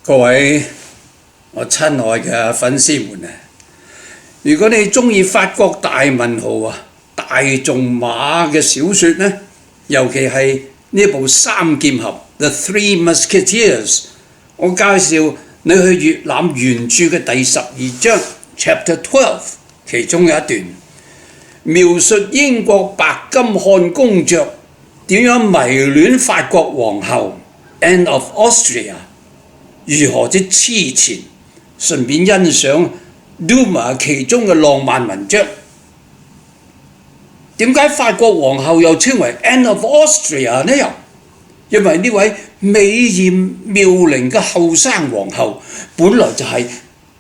各位我親愛嘅粉絲們啊，如果你中意法國大文豪啊大仲馬嘅小説呢，尤其係呢部三劍俠 The Three Musketeers， 我介紹你去閲覽原著嘅第12章 Chapter 12， 其中有一段描述英國白金漢公爵點樣迷戀法國皇后 Anne of Austria， 如何之痴纏，順便欣賞 DUMA 其中嘅浪漫文章。點解法國皇后又稱為 Anne of Austria 呢？因為呢位美豔妙齡嘅後生皇后，本來就係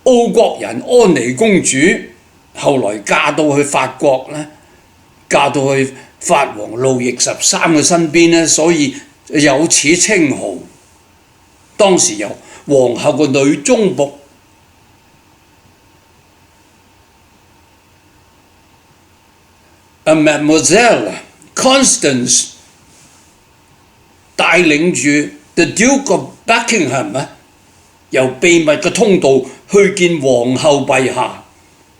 奧國人安妮公主，後來嫁到去法國呢，嫁到去法王路易13嘅身邊呢，所以有此稱號。當時由皇后嘅女中僕Mademoiselle Constance 帶領住 The Duke of Buckingham 由秘密嘅通道去見皇后陛下，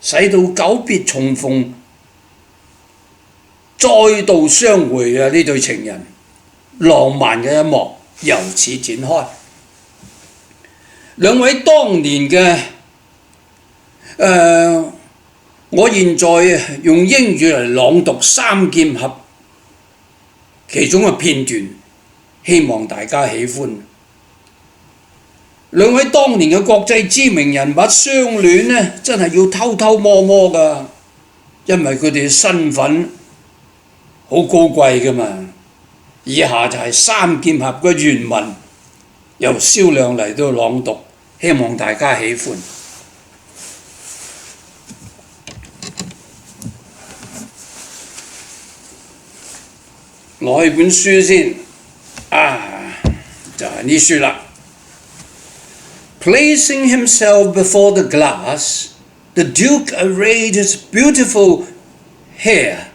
使到久別重逢，再度相會啊！呢對情人浪漫嘅一幕由此展開。兩位當年嘅我現在用英語嚟朗讀三劍俠其中嘅片段，希望大家喜歡。兩位當年嘅國際知名人物相戀呢，真係要偷偷摸摸㗎，因為佢哋身份好高貴㗎嘛。以下就係三劍俠嘅原文，由蕭亮嚟到朗讀，希望大家喜歡。攞起本書先，就係呢書啦。Placing himself before the glass, the Duke arrayed his beautiful hair,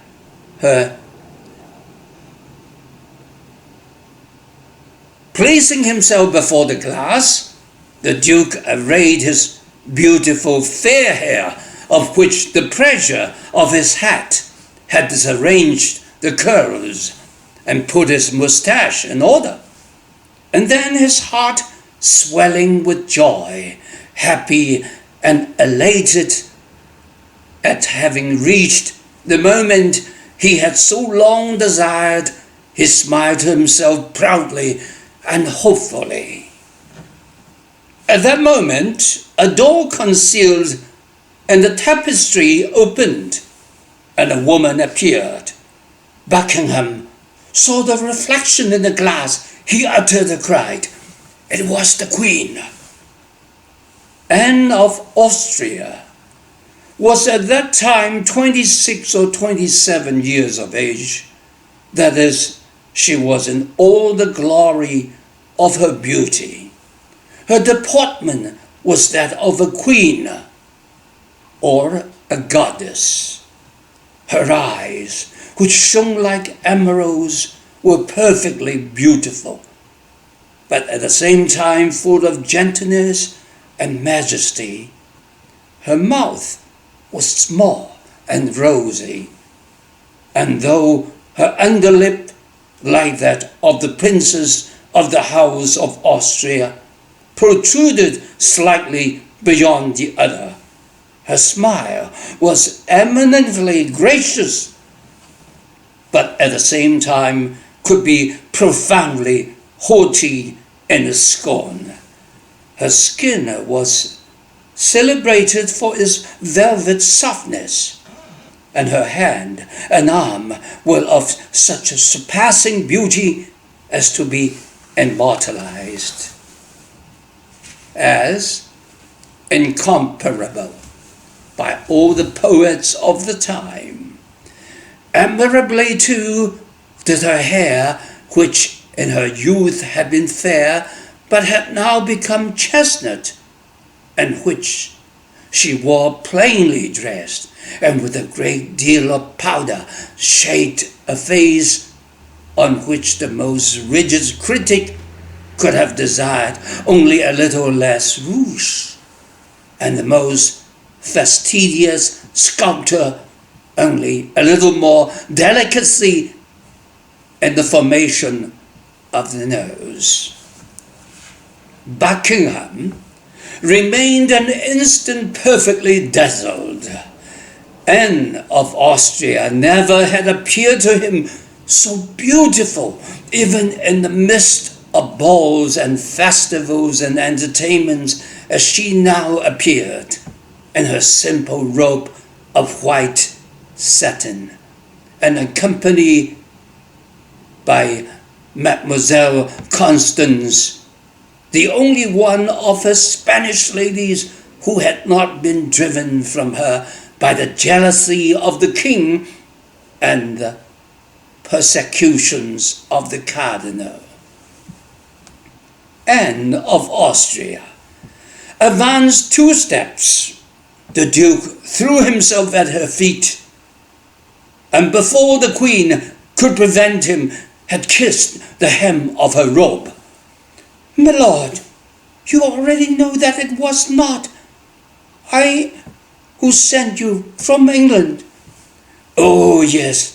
Placing himself before the glass, the Duke arrayed his beautiful fair hair, of which the pressure of his hat had disarranged the curls, and put his moustache in order. And then his heart swelling with joy, happy and elated at having reached the moment he had so long desired, he smiled to himself proudly and hopefully. At that moment, a door concealed and the tapestry opened, and a woman appeared. Buckingham saw the reflection in the glass. He uttered a cry. It was the Queen. Anne of Austria was at that time 26 or 27 years of age. That is, she was in all the glory of her beauty. Her deportment was that of a queen or a goddess. Her eyes, which shone like emeralds, were perfectly beautiful, but at the same time full of gentleness and majesty. Her mouth was small and rosy, and though her under lip, like that of the princes of the House of Austria, protruded slightly beyond the other, her smile was eminently gracious, but at the same time could be profoundly haughty and scorn. Her skin was celebrated for its velvet softness, and her hand and arm were of such a surpassing beauty as to be immortalized as incomparable by all the poets of the time. Admirably, too, did her hair, which in her youth had been fair, but had now become chestnut, and which she wore plainly dressed, and with a great deal of powder, shade a face on which the most rigid critic could have desired only a little less rouge, and the most fastidious sculptor only a little more delicacy in the formation of the nose. Buckingham remained an instant perfectly dazzled. Anne of Austria never had appeared to him so beautiful, even in the midst of balls and festivals and entertainments, as she now appeared in her simple robe of white satin, and accompanied by Mademoiselle Constance, the only one of her Spanish ladies who had not been driven from her by the jealousy of the king and the persecutions of the cardinal. Anne of Austria advanced 2 steps. The Duke threw himself at her feet, and before the Queen could prevent him, had kissed the hem of her robe. "My lord, you already know that it was not I who sent you from England." "Oh, yes,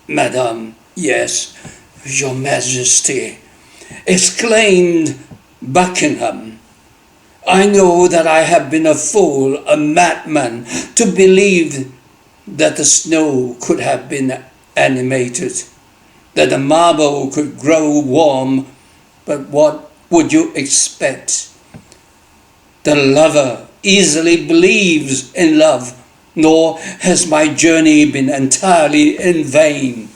madame, yes, your majesty," exclaimed Buckingham. "I know that I have been a fool, a madman, to believe that the snow could have been animated, that the marble could grow warm, but what would you expect? The lover easily believes in love, nor has my journey been entirely in vain,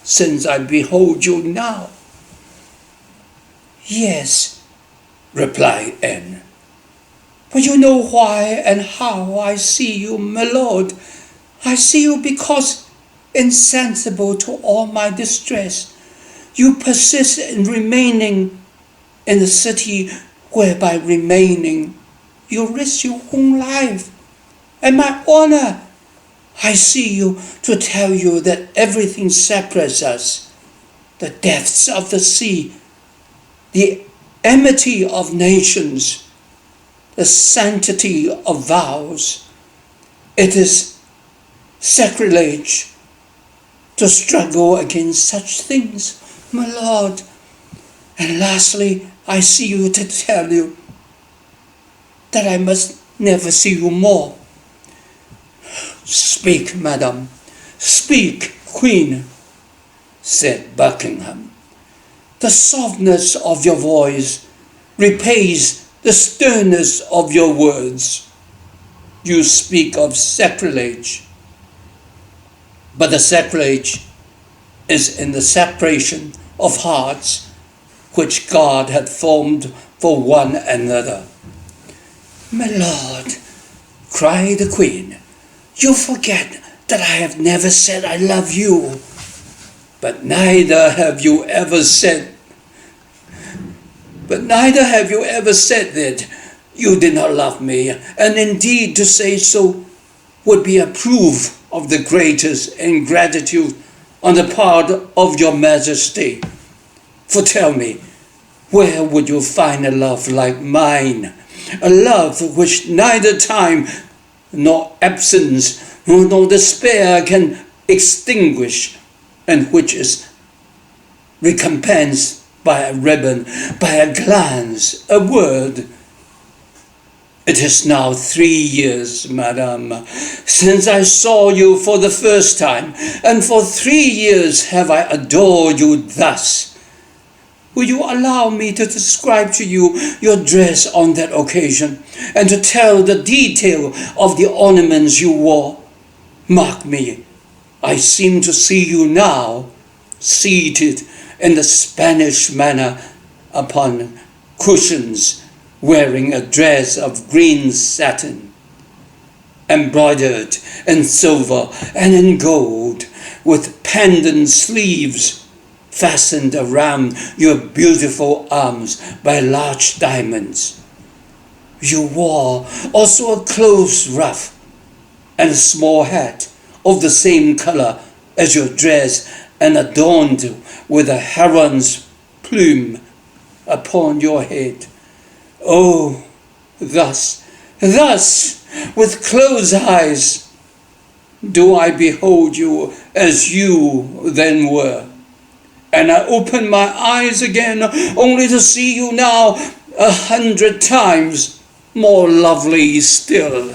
since I behold you now." "Yes," replied Anne, "but you know why and how I see you, my lord. I see you because, insensible to all my distress, you persist in remaining in the city where by remaining you risk your own life and my honor. I see you to tell you that everything separates us, the depths of the sea, the enmity of nations, the sanctity of vows. It is sacrilege to struggle against such things, my lord. And lastly, I see you to tell you that I must never see you more." "Speak, madam, speak, Queen," said Buckingham. "The softness of your voice repays the sternness of your words. You speak of sacrilege, but the sacrilege is in the separation of hearts which God had formed for one another." "My lord," cried the Queen, "you forget that I have never said I love you." But neither have you ever said that you did not love me, and indeed to say so would be a proof of the greatest ingratitude on the part of your majesty. For tell me, where would you find a love like mine? A love which neither time nor absence nor despair can extinguish, and which is recompensed by a ribbon, by a glance, a word. It is now 3 years, madame, since I saw you for the first time, and for 3 years have I adored you thus. Will you allow me to describe to you your dress on that occasion, and to tell the detail of the ornaments you wore? Mark me, I seem to see you now, seated in the Spanish manner upon cushions, wearing a dress of green satin, embroidered in silver and in gold, with pendant sleeves fastened around your beautiful arms by large diamonds. You wore also a close ruff and a small hat of the same color as your dress, and adorned with a heron's plume upon your head. Oh, thus, with closed eyes, do I behold you as you then were. And I open my eyes again, only to see you now 100 times more lovely still.